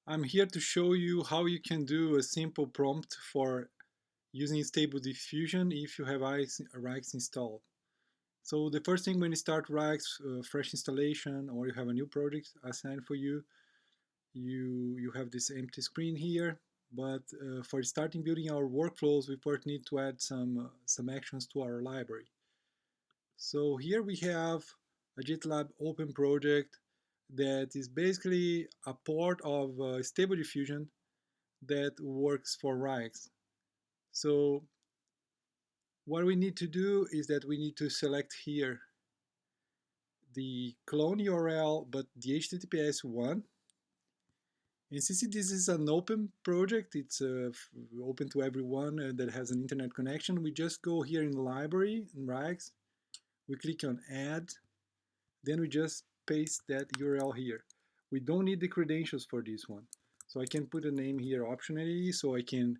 I'm here to show you how you can do a simple prompt for using StableDiffusion if you have Ryax installed. So the first thing when you start Ryax, fresh installation, or you have a new project assigned for you, you have this empty screen here. But for starting building our workflows, we first need to add some actions to our library. So here we have a GitLab open project that is basically a port of StableDiffusion that works for Ryax. So what we need to do is that we need to select here the clone URL, but the HTTPS one. And since this is an open project, it's open to everyone that has an internet connection. We just go here in the library in Ryax. We click on add. Then we just paste that URL here. We don't need the credentials for this one. So I can put a name here optionally so I can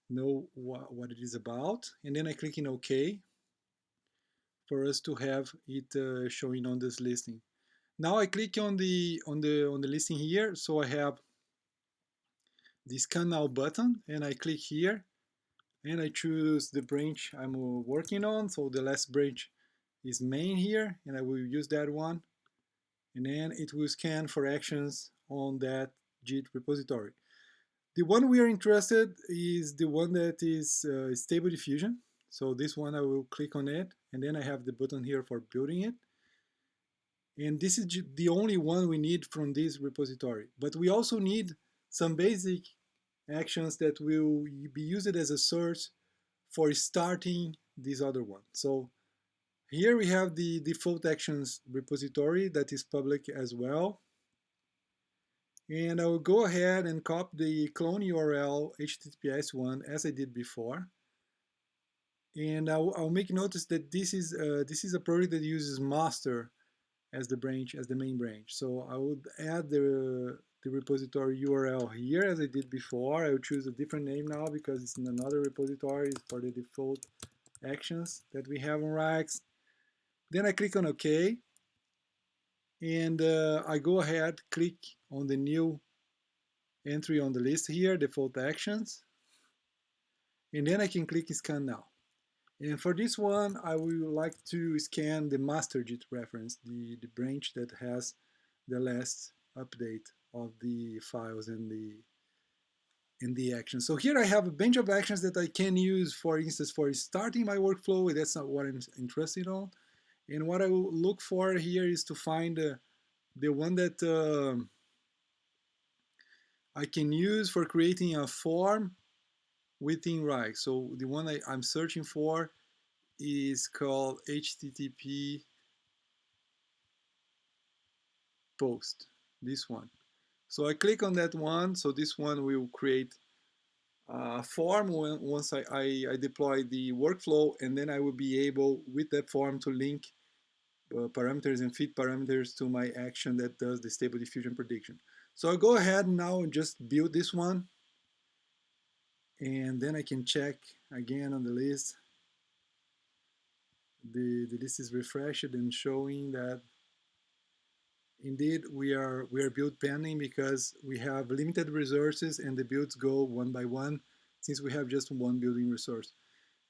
know what it is about. And then I click in OK for us to have it showing on this listing. Now I click on the listing here, so I have the scan now button, and I click here, and I choose the branch I'm working on. So the last branch is main here, and I will use that one, and then it will scan for actions on that Git repository. The one we are interested is the one that is StableDiffusion. So this one I will click on it, and then I have the button here for building it. And this is the only one we need from this repository. But we also need some basic actions that will be used as a source for starting this other one. So here we have the default actions repository that is public as well. And I will go ahead and copy the clone URL HTTPS one as I did before. And I'll make notice that this is a project that uses master as the branch, as the main branch. So I would add the repository URL here as I did before. I will choose a different name now because it's in another repository. It's for the default actions that we have on Ryax. Then I click on OK. And I go ahead, click on the new entry on the list here, default actions. And then I can click scan now. And for this one, I would like to scan the master Git reference, the branch that has the last update of the files and the actions. So here I have a bunch of actions that I can use, for instance, for starting my workflow. That's not what I'm interested in. And what I will look for here is to find the one that I can use for creating a form within Ryax. So the one I'm searching for is called HTTP post, this one. So I click on that one. So this one will create a form once I deploy the workflow, and then I will be able with that form to link parameters and feed parameters to my action that does the StableDiffusion prediction. So I'll go ahead now and just build this one, and then I can check again on the list. The list is refreshed and showing that indeed we are build pending because we have limited resources and the builds go one by one since we have just one building resource.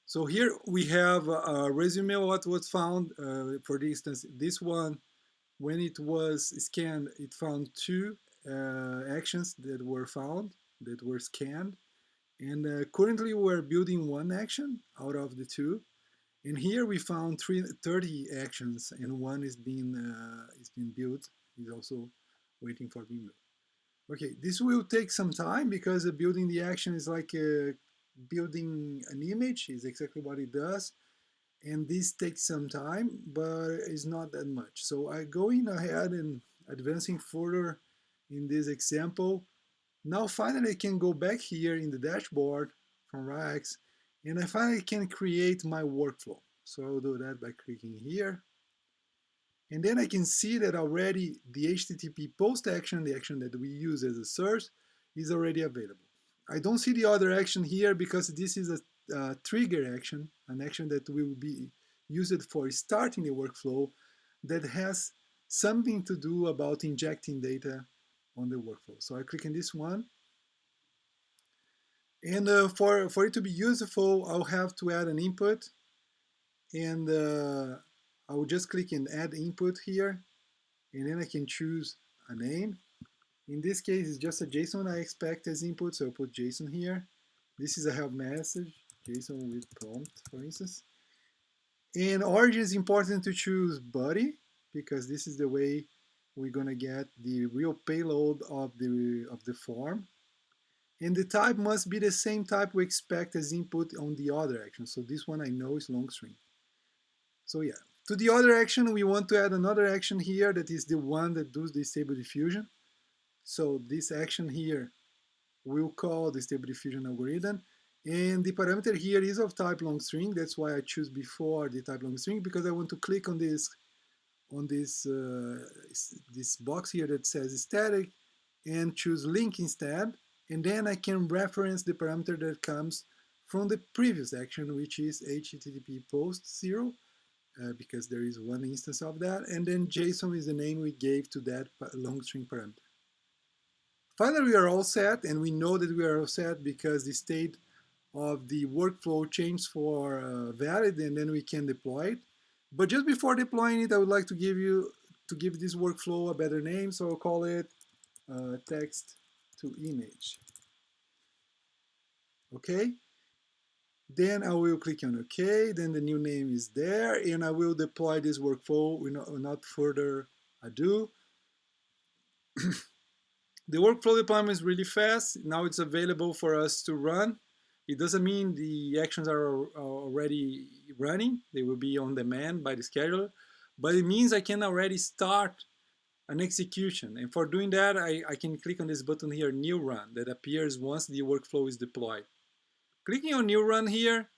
So here we have a resume of what was found. For instance, this one, when it was scanned, it found two actions that were found, that were scanned. And currently we're building one action out of the two. And here we found 30 actions, and one is being built. Is also waiting for being built. Okay, this will take some time because building the action is like building an image. Is exactly what it does, and this takes some time, but it's not that much. So I going ahead and advancing further in this example. Now finally I can go back here in the dashboard from Ryax, and I finally can create my workflow. So I'll do that by clicking here. And then I can see that already the HTTP post action, the action that we use as a source, is already available. I don't see the other action here because this is a trigger action, an action that will be used for starting the workflow that has something to do about injecting data on the workflow. So I click on this one. And for it to be useful, I'll have to add an input. And I will just click in add input here. And then I can choose a name. In this case, it's just a JSON I expect as input, so I'll put JSON here. This is a help message, JSON with prompt, for instance. In origin, it's important to choose body, because this is the way we're gonna get the real payload of the form. And the type must be the same type we expect as input on the other action. So this one I know is long string. So yeah, to the other action, we want to add another action here that is the one that does the stable diffusion. So this action here will call the stable diffusion algorithm. And the parameter here is of type long string. That's why I choose before the type long string, because I want to click on this this box here that says static and choose link instead. And then I can reference the parameter that comes from the previous action, which is HTTP post 0, because there is one instance of that. And then JSON is the name we gave to that long string parameter. Finally, we are all set, and we know that we are all set because the state of the workflow changed for valid, and then we can deploy it. But just before deploying it, I would like to give this workflow a better name, so I'll call it text to image. Okay. Then I will click on OK. Then the new name is there, and I will deploy this workflow without further ado. The workflow deployment is really fast. Now it's available for us to run. It doesn't mean the actions are already running. They will be on demand by the scheduler. But it means I can already start an execution. And for doing that, I can click on this button here, New Run, that appears once the workflow is deployed. Clicking on New Run here,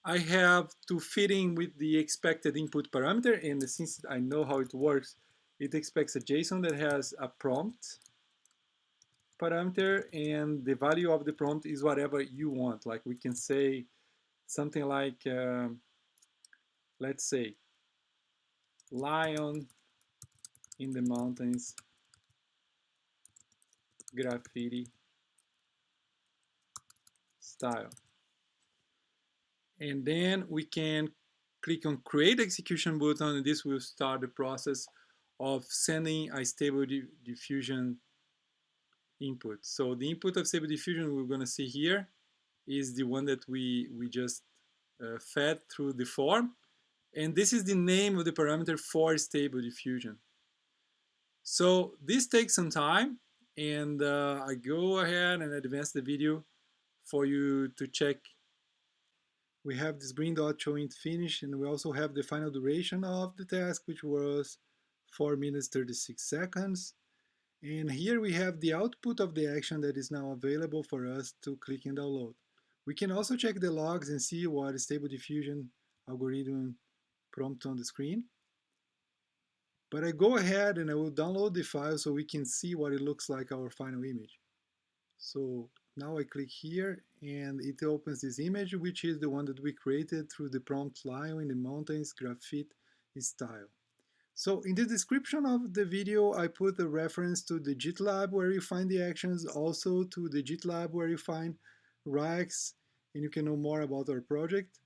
I have to fit in with the expected input parameter. And since I know how it works, it expects a JSON that has a prompt parameter, and the value of the prompt is whatever you want. Like we can say something like, let's say, lion in the mountains, graffiti style. And then we can click on create execution button, and this will start the process of sending a stable diffusion input. So the input of stable diffusion we're going to see here is the one that we just fed through the form. And this is the name of the parameter for stable diffusion. So this takes some time, and I go ahead and advance the video for you to check. We have this green dot showing finish, and we also have the final duration of the task, which was 4 minutes 36 seconds. And here we have the output of the action that is now available for us to click and download. We can also check the logs and see what stable diffusion algorithm prompt on the screen. But I go ahead and I will download the file so we can see what it looks like, our final image. So now I click here and it opens this image, which is the one that we created through the prompt lion in the mountains graffiti style. So in the description of the video, I put a reference to the GitLab where you find the actions, also to the GitLab where you find Ryax, and you can know more about our project.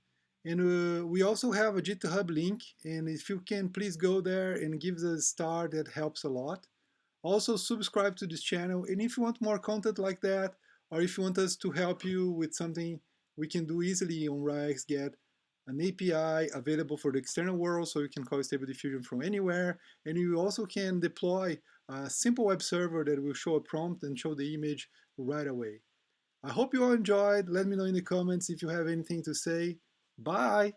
And we also have a GitHub link, and if you can, please go there and give us a star, that helps a lot. Also subscribe to this channel, and if you want more content like that, or if you want us to help you with something we can do easily on Ryax, get an API available for the external world so you can call Stable Diffusion from anywhere, and you also can deploy a simple web server that will show a prompt and show the image right away. I hope you all enjoyed. Let me know in the comments if you have anything to say. Bye!